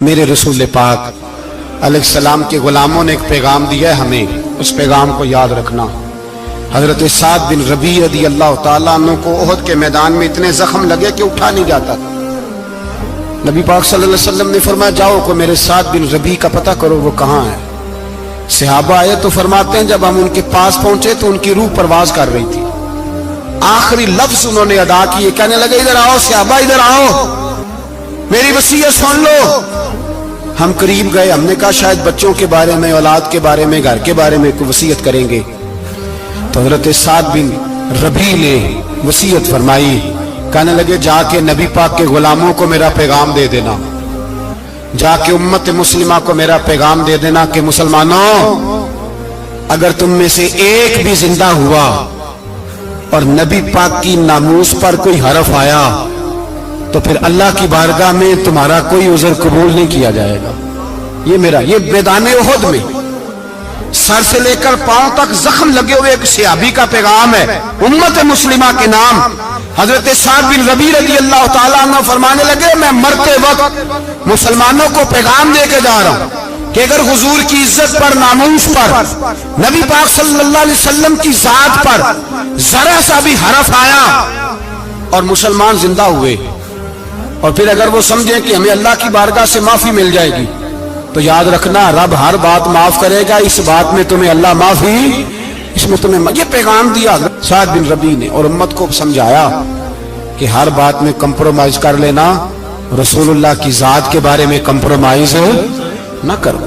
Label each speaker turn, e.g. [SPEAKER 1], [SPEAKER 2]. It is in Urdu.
[SPEAKER 1] میرے رسول پاک علیہ السلام کے غلاموں نے ایک پیغام دیا ہے ہمیں، اس پیغام کو یاد رکھنا۔ حضرت سعد بن ربیع رضی اللہ تعالیٰ عنہ کو احد کے میدان میں اتنے زخم لگے کہ اٹھا نہیں جاتا تھا۔ نبی پاک صلی اللہ علیہ وسلم نے فرمایا جاؤ کو میرے سعد بن ربیع کا پتہ کرو وہ کہاں ہے۔ صحابہ آئے تو فرماتے ہیں جب ہم ان کے پاس پہنچے تو ان کی روح پرواز کر رہی تھی، آخری لفظ انہوں نے ادا کیے، کہنے لگے ادھر آؤ صحابہ ادھر آؤ، میری وصیت سن لو۔ ہم قریب گئے، ہم نے کہا شاید بچوں کے بارے میں، اولاد کے بارے میں، گھر کے بارے میں کوئی وصیت کریں گے۔ تو حضرت سعد بن ربیع نے وصیت فرمائی، کہنے لگے جا کے نبی پاک کے غلاموں کو میرا پیغام دے دینا، جا کے امت مسلمہ کو میرا پیغام دے دینا کہ مسلمانوں اگر تم میں سے ایک بھی زندہ ہوا اور نبی پاک کی ناموس پر کوئی حرف آیا تو پھر اللہ کی بارگاہ میں تمہارا کوئی عذر قبول نہیں کیا جائے گا۔ یہ میدان احد میں سر سے لے کر پاؤں تک زخم لگے ہوئے ایک صحابی کا پیغام ہے امت مسلمہ کے نام۔ حضرت سعد بن ربیع رضی اللہ تعالیٰ عنہ فرمانے لگے میں مرتے وقت مسلمانوں کو پیغام دے کے جا رہا ہوں کہ اگر حضور کی عزت پر، ناموس پر، نبی پاک صلی اللہ علیہ وسلم کی ذات پر ذرا سا بھی حرف آیا اور مسلمان زندہ ہوئے، اور پھر اگر وہ سمجھیں کہ ہمیں اللہ کی بارگاہ سے معافی مل جائے گی، تو یاد رکھنا رب ہر بات معاف کرے گا، اس بات میں تمہیں اللہ معافی، اس میں تمہیں یہ پیغام دیا سعد بن ربیع نے، اور امت کو سمجھایا کہ ہر بات میں کمپرومائز کر لینا، رسول اللہ کی ذات کے بارے میں کمپرومائز نہ کرو۔